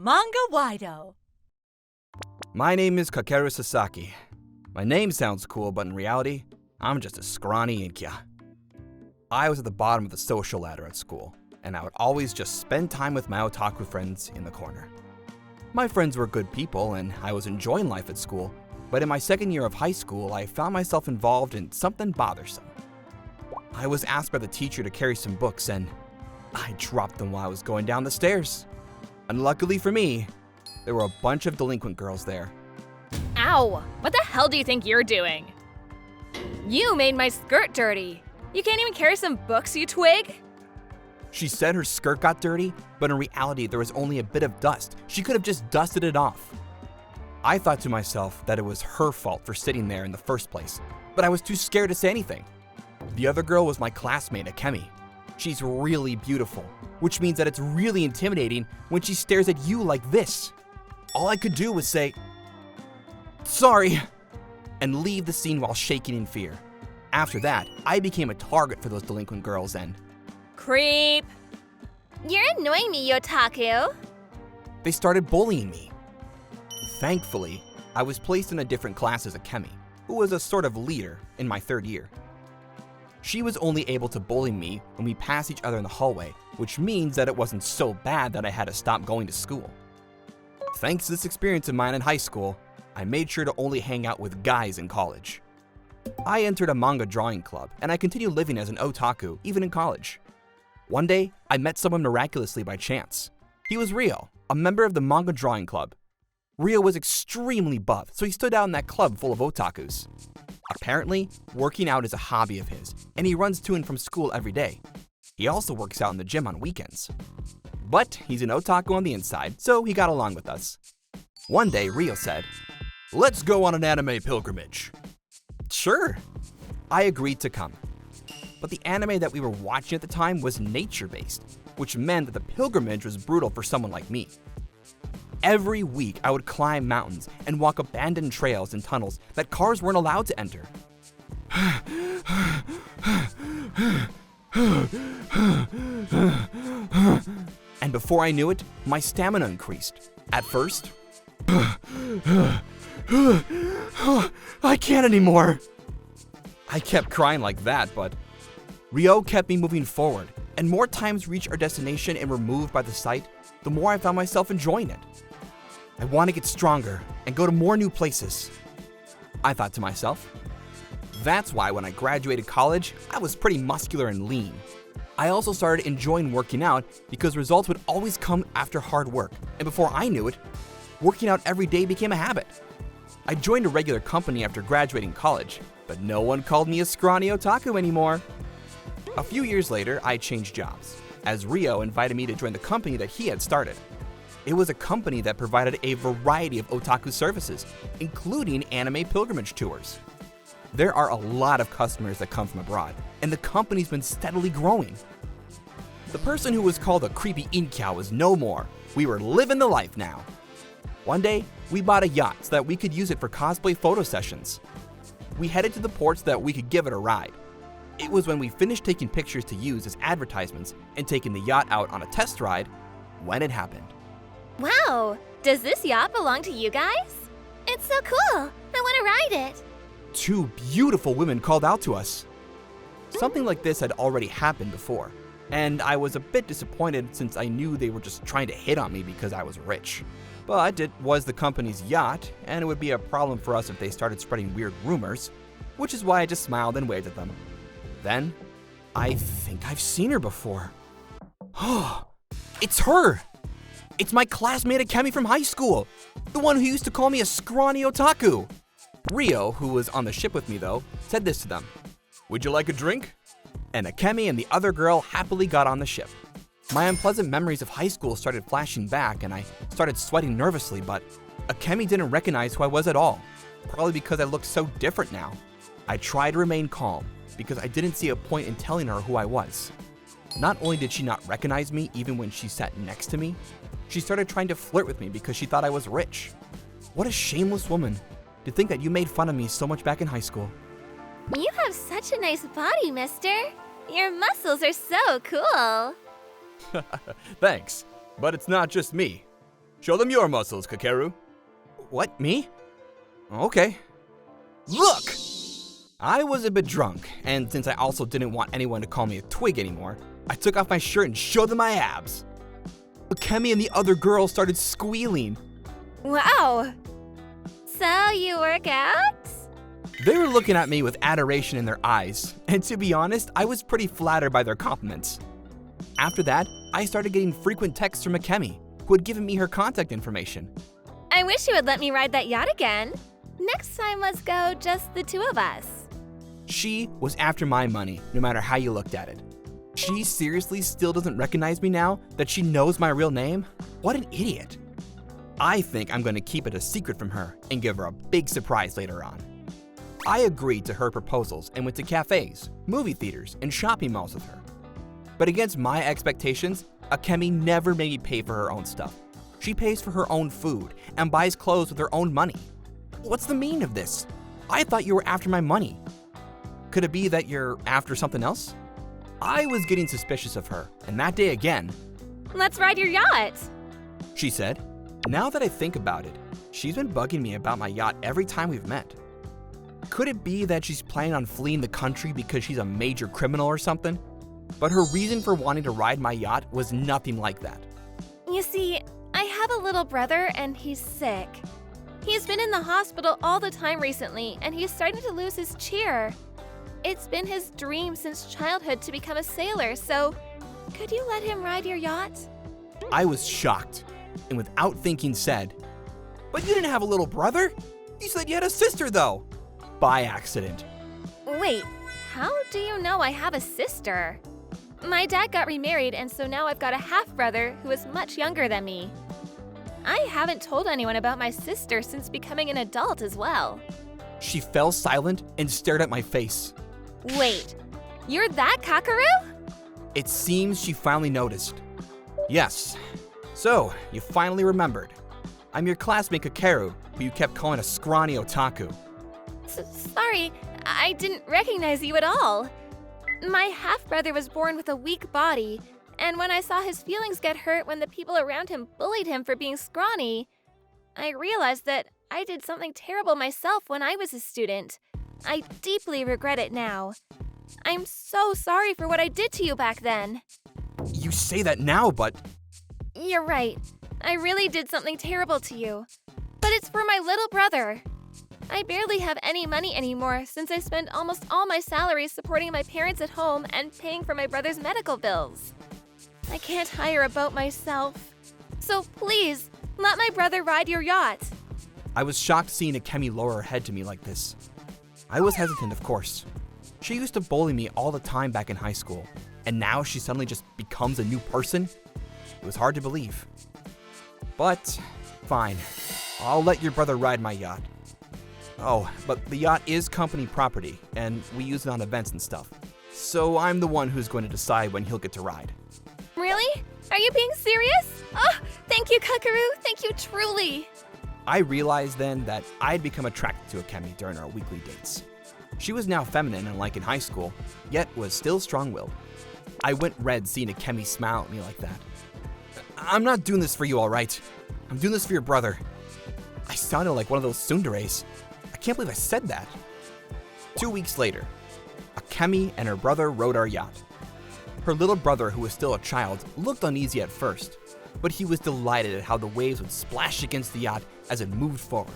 Manga-Waido. My name is Kakeru Sasaki. My name sounds cool, but in reality, I'm just a scrawny inkya. I was at the bottom of the social ladder at school, and I would always just spend time with my otaku friends in the corner. My friends were good people, and I was enjoying life at school, but in my second year of high school, I found myself involved in something bothersome. I was asked by the teacher to carry some books, and I dropped them while I was going down the stairs. Unluckily for me, there were a bunch of delinquent girls there. Ow! What the hell do you think you're doing? You made my skirt dirty. You can't even carry some books, you twig? She said her skirt got dirty, but in reality there was only a bit of dust. She could have just dusted it off. I thought to myself that it was her fault for sitting there in the first place, but I was too scared to say anything. The other girl was my classmate, Akemi. She's really beautiful, which means that it's really intimidating when she stares at you like this. All I could do was say, "Sorry," and leave the scene while shaking in fear. After that, I became a target for those delinquent girls and Creep! You're annoying me, otaku. they started bullying me. Thankfully, I was placed in a different class as Akemi, who was a sort of leader in my third year. She was only able to bully me when we passed each other in the hallway, which means that it wasn't so bad that I had to stop going to school. Thanks to this experience of mine in high school, I made sure to only hang out with guys in college. I entered a manga drawing club, and I continued living as an otaku even in college. One day, I met someone miraculously by chance. He was Rio, a member of the manga drawing club. Rio was extremely buff, so he stood out in that club full of otakus. Apparently, working out is a hobby of his, and he runs to and from school every day. He also works out in the gym on weekends. But he's an otaku on the inside, so he got along with us. One day, Rio said, "Let's go on an anime pilgrimage." Sure. I agreed to come. But the anime that we were watching at the time was nature-based, which meant that the pilgrimage was brutal for someone like me. Every week, I would climb mountains and walk abandoned trails and tunnels that cars weren't allowed to enter. And before I knew it, my stamina increased. At first, I can't anymore. I kept crying like that, but Rio kept me moving forward, and more times reached our destination and were moved by the sight, the more I found myself enjoying it. I want to get stronger and go to more new places. I thought to myself. That's why when I graduated college, I was pretty muscular and lean. I also started enjoying working out because results would always come after hard work, and before I knew it, working out every day became a habit. I joined a regular company after graduating college, but no one called me a scrawny otaku anymore. A few years later, I changed jobs, as Rio invited me to join the company that he had started. It was a company that provided a variety of otaku services, including anime pilgrimage tours. There are a lot of customers that come from abroad, and the company's been steadily growing. The person who was called a creepy inkya was no more. We were living the life now. One day, we bought a yacht so that we could use it for cosplay photo sessions. We headed to the port so that we could give it a ride. It was when we finished taking pictures to use as advertisements and taking the yacht out on a test ride when it happened. Wow, does this yacht belong to you guys? It's so cool. I want to ride it. Two beautiful women called out to us. Something like this had already happened before, and I was a bit disappointed since I knew they were just trying to hit on me because I was rich. But it was the company's yacht, and it would be a problem for us if they started spreading weird rumors, which is why I just smiled and waved at them. Then, I think I've seen her before. Oh, it's her! It's my classmate Akemi from high school, the one who used to call me a scrawny otaku. Rio, who was on the ship with me though, said this to them. "Would you like a drink?" And Akemi and the other girl happily got on the ship. My unpleasant memories of high school started flashing back and I started sweating nervously, but Akemi didn't recognize who I was at all, probably because I looked so different now. I tried to remain calm because I didn't see a point in telling her who I was. Not only did she not recognize me even when she sat next to me, she started trying to flirt with me because she thought I was rich. What a shameless woman. To think that you made fun of me so much back in high school. You have such a nice body, mister. Your muscles are so cool. Thanks, but it's not just me. Show them your muscles, Kakeru. What, me? Okay. Look! I was a bit drunk, and since I also didn't want anyone to call me a twig anymore, I took off my shirt and showed them my abs. Akemi and the other girls started squealing. Wow. So you work out? They were looking at me with adoration in their eyes, and to be honest, I was pretty flattered by their compliments. After that, I started getting frequent texts from Akemi, who had given me her contact information. I wish you would let me ride that yacht again. Next time, let's go just the two of us. She was after my money, no matter how you looked at it. She seriously still doesn't recognize me now that she knows my real name? What an idiot. I think I'm going to keep it a secret from her and give her a big surprise later on. I agreed to her proposals and went to cafes, movie theaters, and shopping malls with her. But against my expectations, Akemi never made me pay for her own stuff. She pays for her own food and buys clothes with her own money. What's the meaning of this? I thought you were after my money. Could it be that you're after something else? I was getting suspicious of her, and that day again, Let's ride your yacht. she said. Now that I think about it, she's been bugging me about my yacht every time we've met. Could it be that she's planning on fleeing the country because she's a major criminal or something? But her reason for wanting to ride my yacht was nothing like that. You see, I have a little brother and he's sick. He's been in the hospital all the time recently and he's starting to lose his cheer. It's been his dream since childhood to become a sailor, so could you let him ride your yacht? I was shocked, and without thinking said, "But you didn't have a little brother? You said you had a sister though." By accident. Wait, how do you know I have a sister? My dad got remarried and so now I've got a half-brother who is much younger than me. I haven't told anyone about my sister since becoming an adult as well. She fell silent and stared at my face. Wait, you're that Kakaru? It seems she finally noticed. Yes. So, you finally remembered. I'm your classmate Kakeru, who you kept calling a scrawny otaku. Sorry, I didn't recognize you at all. My half-brother was born with a weak body, and when I saw his feelings get hurt when the people around him bullied him for being scrawny, I realized that I did something terrible myself when I was a student. I deeply regret it now. I'm so sorry for what I did to you back then. You say that now, but You're right. I really did something terrible to you. But it's for my little brother. I barely have any money anymore since I spend almost all my salary supporting my parents at home and paying for my brother's medical bills. I can't hire a boat myself. So please, let my brother ride your yacht. I was shocked seeing Akemi lower her head to me like this. I was hesitant, of course. She used to bully me all the time back in high school, and now she suddenly just becomes a new person? It was hard to believe. But, fine. I'll let your brother ride my yacht. Oh, but the yacht is company property, and we use it on events and stuff. So I'm the one who's going to decide when he'll get to ride. Really? Are you being serious? Oh, thank you, Kakaru. Thank you truly. I realized then that I'd become attracted to Akemi during our weekly dates. She was now feminine, unlike in high school, yet was still strong-willed. I went red seeing Akemi smile at me like that. I'm not doing this for you, all right? I'm doing this for your brother. I sounded like one of those tsunderes. I can't believe I said that. 2 weeks later, Akemi and her brother rode our yacht. Her little brother, who was still a child, looked uneasy at first, but he was delighted at how the waves would splash against the yacht as it moved forward.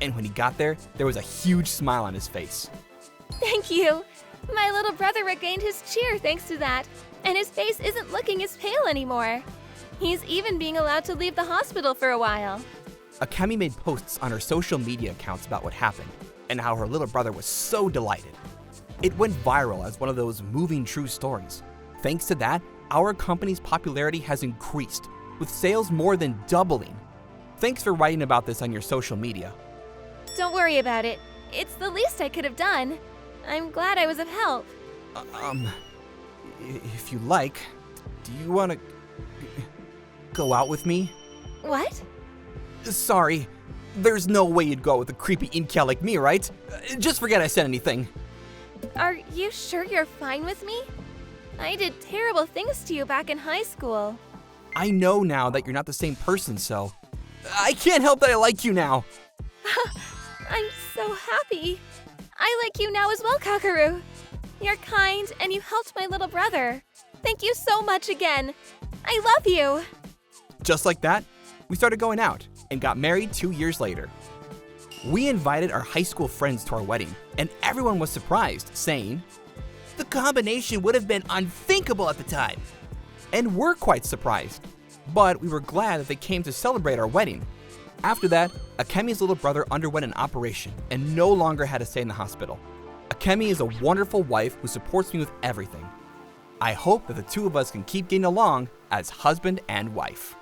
And when he got there was a huge smile on his face. Thank you. My little brother regained his cheer thanks to that, and his face isn't looking as pale anymore. He's even being allowed to leave the hospital for a while. Akemi made posts on her social media accounts about what happened and how her little brother was so delighted. It went viral as one of those moving true stories. Thanks to that, our company's popularity has increased, with sales more than doubling. Thanks for writing about this on your social media. Don't worry about it. It's the least I could have done. I'm glad I was of help. If you like, do you want to go out with me? What? Sorry, there's no way you'd go out with a creepy incal like me, right? Just forget I said anything. Are you sure you're fine with me? I did terrible things to you back in high school. I know now that you're not the same person, so I can't help that I like you now. I'm so happy. I like you now as well, Kakaru. You're kind and you helped my little brother. Thank you so much again. I love you. Just like that, we started going out and got married 2 years later. We invited our high school friends to our wedding, and everyone was surprised, saying, "The combination would have been unthinkable at the time." And we're quite surprised, but we were glad that they came to celebrate our wedding. After that, Akemi's little brother underwent an operation and no longer had to stay in the hospital. Akemi is a wonderful wife who supports me with everything. I hope that the two of us can keep getting along as husband and wife.